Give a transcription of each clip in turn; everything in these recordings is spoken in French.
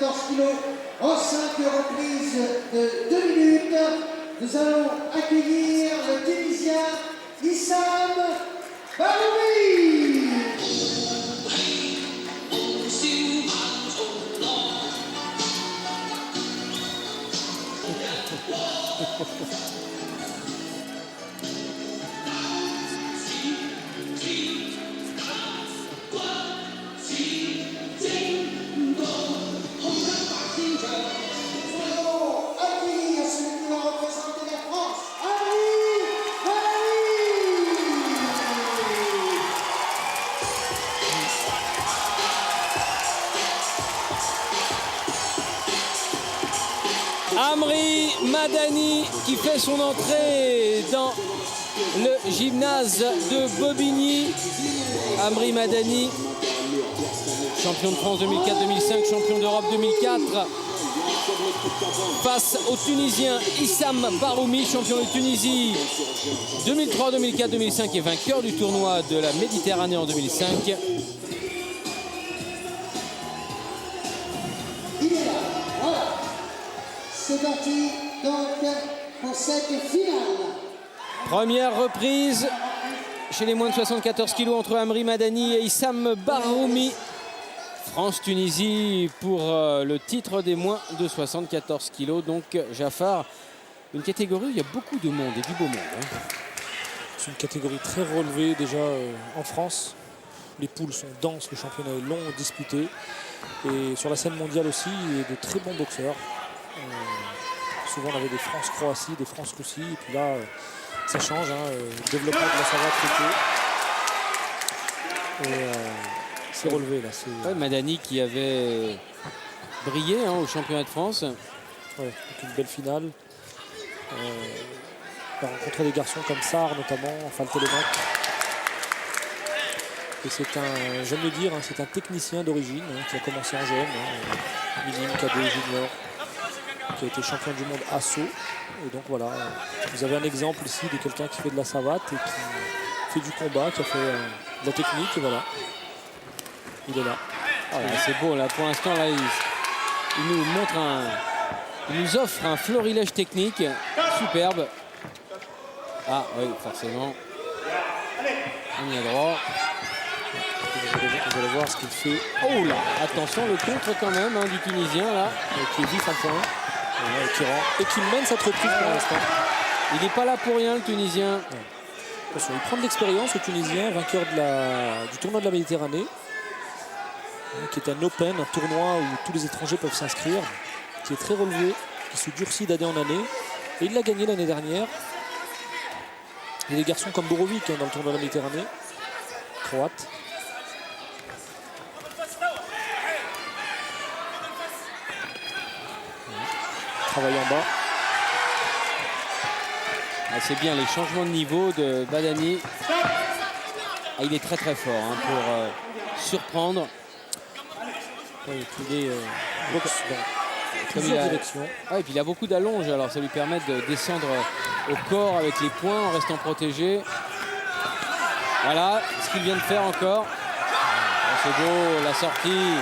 74 kg en 5 reprises de 2 minutes. Nous allons accueillir le Tunisien Issam Baroumi. Amri Madani qui fait son entrée dans le gymnase de Bobigny. Amri Madani, champion de France 2004-2005, champion d'Europe 2004. Face au Tunisien Issam Baroumi, champion de Tunisie 2003, 2004, 2005 et vainqueur du tournoi de la Méditerranée en 2005. C'est parti donc pour cette finale. Première reprise chez les moins de 74 kg entre Amri Madani et Issam Baroumi. France-Tunisie pour le titre des moins de 74 kg. Donc Jafar, une catégorie où il y a beaucoup de monde et du beau monde. Hein. C'est une catégorie très relevée déjà en France. Les poules sont denses, le championnat est long, disputé. Et sur la scène mondiale aussi, il y a de très bons boxeurs. Souvent on avait des France-Croatie, des France-Russie, et puis là ça change, hein, développement de la savate côté. Et c'est relevé là. Ouais, Madani qui avait brillé hein, au championnat de France. Ouais, une belle finale. On a rencontré des garçons comme Sarr notamment, enfin le Télémac. Et c'est un, j'aime le dire, hein, c'est un technicien d'origine hein, qui a commencé en jeune, hein, minime, cadet, junior, qui a été champion du monde assaut. Et donc voilà, vous avez un exemple ici de quelqu'un qui fait de la savate et qui fait du combat, qui a fait de la technique, et voilà. Il est là. Voilà, c'est beau là, pour l'instant là, il nous montre il nous offre un florilège technique superbe. Ah oui, forcément. On y a droit. Vous allez voir ce qu'il fait. Oh là, attention le contre quand même hein, du Tunisien là, qui est vif à point. Et qui mène cette reprise pour l'instant. Il n'est pas là pour rien le Tunisien. Ouais. Attention, il prend de l'expérience le Tunisien, vainqueur du tournoi de la Méditerranée, qui est un open, un tournoi où tous les étrangers peuvent s'inscrire, qui est très relevé, qui se durcit d'année en année. Et il l'a gagné l'année dernière. Il y a des garçons comme Borovic hein, dans le tournoi de la Méditerranée, croate. Travail en bas. Ah, c'est bien les changements de niveau de Badani. Ah, il est très très fort hein, pour surprendre. Oui, il est boxe dans plusieurs directions. Ah, et puis il a beaucoup d'allonge, alors ça lui permet de descendre au corps avec les poings en restant protégé. Voilà ce qu'il vient de faire encore. Oh, c'est beau, la sortie.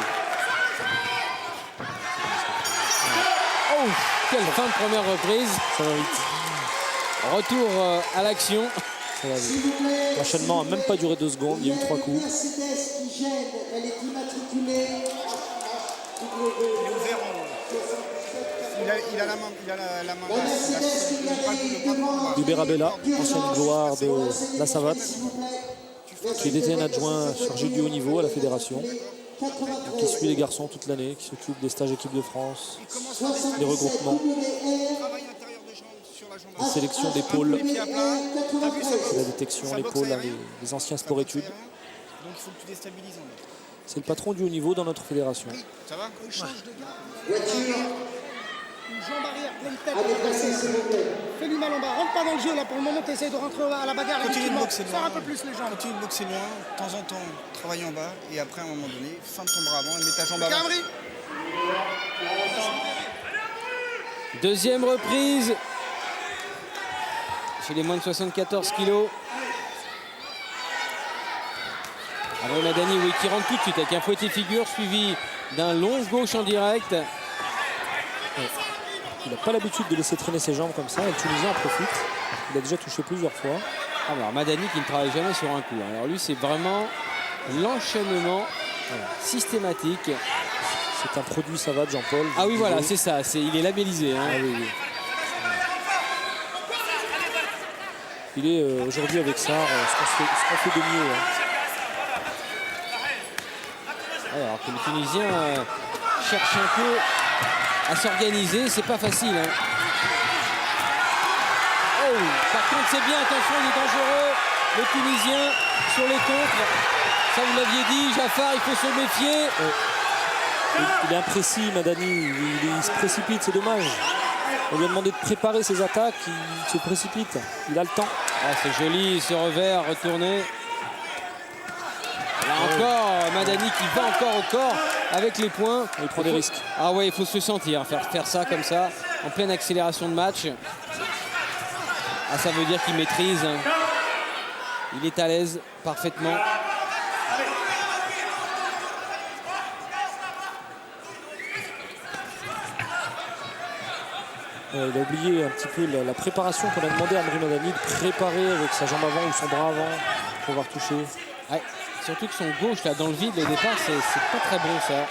Oh, quelle fin de première reprise. Ça va vite. Retour à l'action. Ça va vite. L'enchaînement n'a même pas duré 2 secondes, il y a eu 3 coups. Mercedes qui gêne, elle est immatriculée. Il a la main basse. Berabella, ancienne gloire de la savate, qui est DTN adjoint chargé du haut niveau à la fédération, qui suit les garçons toute l'année, qui s'occupe des stages équipe de France, des regroupements, des sélections d'épaule, la détection, l'épaule, hein, les anciens sports-études. Donc il faut que tu déstabilises. C'est le patron du haut niveau dans notre fédération. Ça va? Voiture. Jambe arrière, pleine tête. Fais-lui mal en bas. Rentre pas dans le jeu là pour le moment. T'essayes de rentrer à la bagarre. Continue de boxer Serre un loin. peu plus les jambes. Continue de boxer loin. De temps en temps, travaille en bas. Et après, à un moment donné, fin de ton bras avant et mets ta jambe avant. Camry. Deuxième reprise chez les moins de 74 kilos. Amri Madani, oui, qui rentre tout de suite avec un fouetté figure suivi d'un long gauche en direct. Il n'a pas l'habitude de laisser traîner ses jambes comme ça. Le Tunisien en profite. Il a déjà touché plusieurs fois. Alors Madani qui ne travaille jamais sur un coup. Alors lui, c'est vraiment l'enchaînement systématique. C'est un produit Savate, Jean-Paul. Ah oui, voilà, c'est ça. Il est labellisé. Hein. Ah oui, oui. Il est aujourd'hui avec ça, ce qu'on fait de mieux. Hein. Alors que le Tunisien cherche un peu à s'organiser, c'est pas facile. Hein. Oh, par contre c'est bien, attention, il est dangereux. Le Tunisien sur les contres. Ça vous l'aviez dit, Jaffar, il faut se méfier. Il est imprécis, Madani. Il se précipite, c'est dommage. On lui a demandé de préparer ses attaques, il se précipite. Il a le temps. Ah, c'est joli ce revers retourné. Là encore, Madani qui va encore au corps avec les points. Il prend des risques. Ah ouais, il faut se sentir, faire ça comme ça, en pleine accélération de match. Ah, ça veut dire qu'il maîtrise. Il est à l'aise parfaitement. Il a oublié un petit peu la préparation qu'on a demandé à Amri Madani de préparer avec sa jambe avant ou son bras avant pour pouvoir toucher. Ouais, surtout que son gauche là dans le vide au départ, c'est pas très bon ça.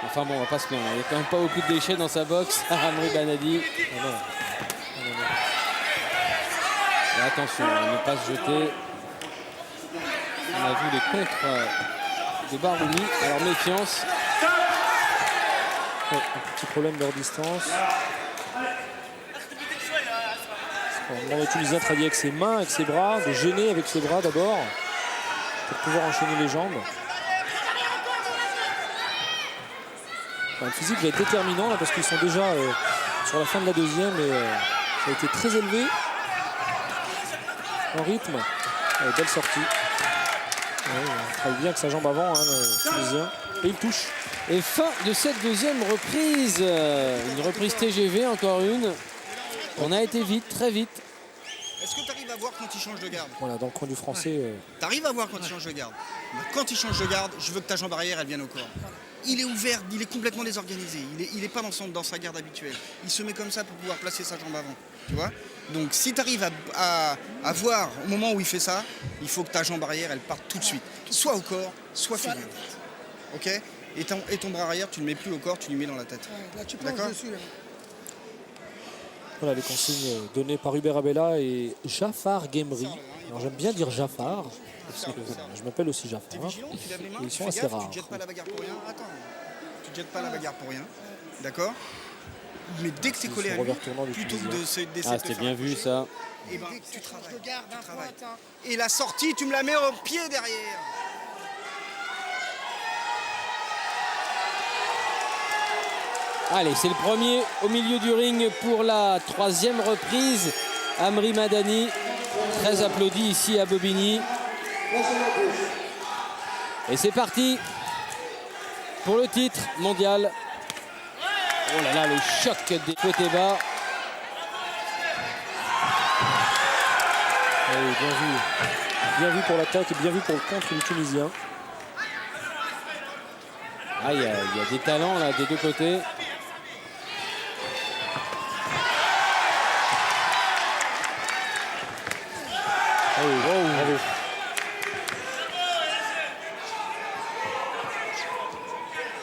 Enfin bon, on va pas se plaindre. Il n'y a quand même pas beaucoup de déchets dans sa boxe. Amri Madani. Ah non. Et attention, ne pas se jeter. On a vu les contres de Baroumi. Alors méfiance. Ouais, un petit problème leur distance. Le Tunisien travaille avec ses mains, avec ses bras, de gêner avec ses bras d'abord pour pouvoir enchaîner les jambes. Enfin, le physique va être déterminant là parce qu'ils sont déjà sur la fin de la deuxième et ça a été très élevé en rythme. Belle sortie. Ouais, il travaille bien avec sa jambe avant, hein, le Tunisien. Et il touche. Et fin de cette deuxième reprise. Une reprise TGV, encore une. On a été vite, très vite. Est-ce que tu arrives à voir quand il change de garde? Voilà, dans le coin du français. Tu arrives à voir quand il change de garde? Quand il change de garde, je veux que ta jambe arrière, elle vienne au corps. Il est ouvert, il est complètement désorganisé. Il est pas dans sa garde habituelle. Il se met comme ça pour pouvoir placer sa jambe avant. Tu vois? Donc si tu arrives à voir au moment où il fait ça, il faut que ta jambe arrière, elle parte tout de suite. Soit au corps, soit filière. Ok? Et ton bras arrière, tu ne le mets plus au corps, tu le mets dans la tête. Là, tu plonges dessus. Là. Voilà les consignes données par Hubert Abella et Jaffar Gemri. Alors j'aime bien dire Jaffar, parce que je m'appelle aussi Jaffar. T'es vigilant, tu lèves les mains, Ils sont fais assez gaffe, rares. tu ne jettes pas la bagarre pour rien. Attends, tu ne jettes pas la bagarre pour rien. D'accord? Mais dès que c'est collé à lui, revers tournant du plutôt que Tunisien. d'essayer Ah, de c'était faire bien un vu crochet, ça. et ben, Dès que tu changes travailles. de garde, Tu un travailles. pointe, hein. Et la sortie, tu me la mets au pied derrière. Allez, c'est le premier au milieu du ring pour la troisième reprise. Amri Madani, très applaudi ici à Bobigny. Et c'est parti pour le titre mondial. Oh là là, le choc des côtés bas. Oui, bien vu. Bien vu pour l'attaque et bien vu pour le contre du Tunisien. Ah, il y a des talents là des deux côtés. Oh, bravo.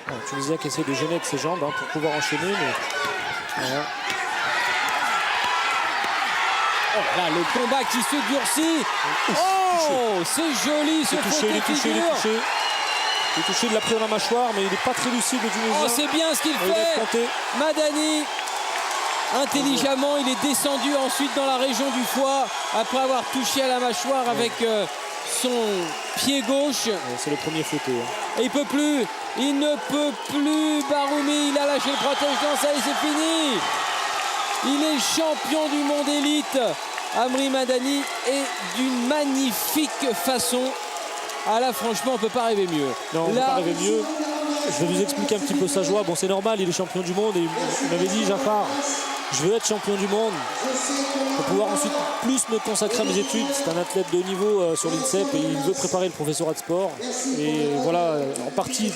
Le Tunisien qui essaie de gêner avec ses jambes pour pouvoir enchaîner. Mais... Voilà. Oh là, le combat qui se durcit. Oh, c'est joli ce touché, il est touché, il est touché. Il est touché, de l'a pris dans la mâchoire, mais il n'est pas très lucide le Tunisien. Oh, c'est bien ce qu'il Il est fait. tenté. Madani, intelligemment, il est descendu ensuite dans la région du foie après avoir touché à la mâchoire avec son pied gauche. C'est le premier photo. Et il ne peut plus, Baroumi, il a lâché le protège-dents, ça y est, c'est fini. Il est champion du monde élite, Amri Madani, et d'une magnifique façon. Ah là, franchement, on ne peut pas rêver mieux. Non, on ne peut pas rêver mieux. Je vais vous expliquer un petit peu sa joie. Bon, c'est normal, il est champion du monde. Et il m'avait dit, Jaffar, je veux être champion du monde pour pouvoir ensuite plus me consacrer à mes études. C'est un athlète de haut niveau sur l'INSEP et il veut préparer le professorat de sport. Et voilà, en partie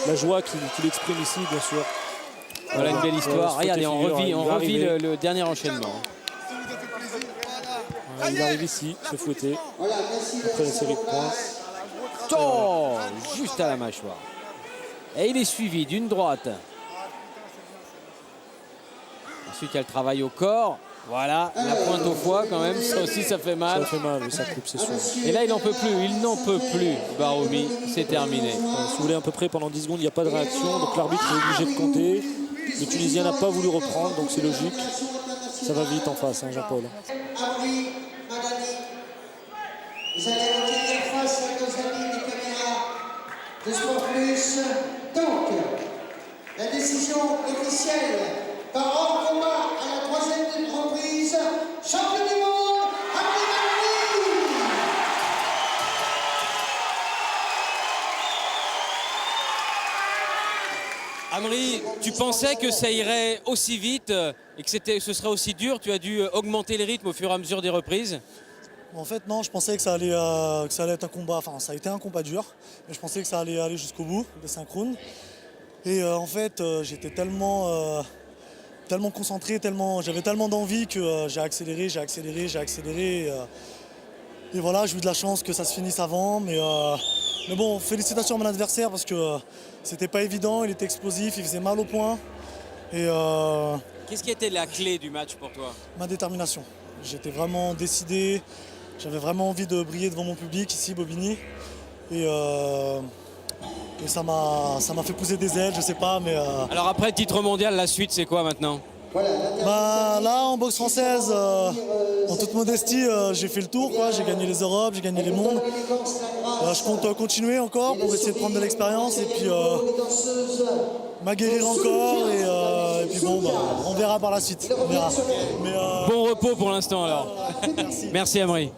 la joie qu'il exprime ici, bien sûr. Voilà une belle histoire. Regardez, on revit le dernier enchaînement. Il arrive ici, se fouetter après la série de points. Oh, juste à la mâchoire. Et il est suivi d'une droite. Ensuite, il y a le travail au corps. Voilà, la pointe au foie quand même. Ça aussi, ça fait mal. Ça fait mal, oui, ça coupe, c'est sûr. Et là, il n'en peut plus. Il n'en peut plus, Baroumi. C'est terminé. Si vous voulez, à peu près pendant 10 secondes, il n'y a pas de réaction. Donc l'arbitre est obligé de compter. Le Tunisien n'a pas voulu reprendre, donc c'est logique. Ça va vite en face, hein, Jean-Paul. Amri Madani, vous allez retenir face à nos amis des caméras de Sport Plus. Donc, la décision officielle par hors combat à la 3e reprise, champion du monde, Amri Madani. Amri, tu pensais que ça irait aussi vite et que ce serait aussi dur? Tu as dû augmenter les rythmes au fur et à mesure des reprises? En fait, non, je pensais que ça allait être un combat, enfin ça a été un combat dur, mais je pensais que ça allait aller jusqu'au bout, des 5 rounds. Et en fait, j'étais tellement concentré, j'avais tellement d'envie que j'ai accéléré. Et voilà, j'ai eu de la chance que ça se finisse avant, mais bon, félicitations à mon adversaire parce que c'était pas évident, il était explosif, il faisait mal au poing. Et Qu'est-ce qui était la clé du match pour toi? ma détermination. J'étais vraiment décidé, j'avais vraiment envie de briller devant mon public ici, Bobigny. Et ça m'a fait pousser des ailes, je sais pas, mais... Alors après le titre mondial, la suite c'est quoi maintenant? Là, en boxe française, en toute modestie, j'ai fait le tour, quoi. J'ai gagné les Europes, j'ai gagné les mondes. Je compte continuer encore pour essayer de prendre de l'expérience et puis m'aguerrir encore. Et puis bon, on verra par la suite. On verra. Bon repos pour l'instant alors. Merci Amri.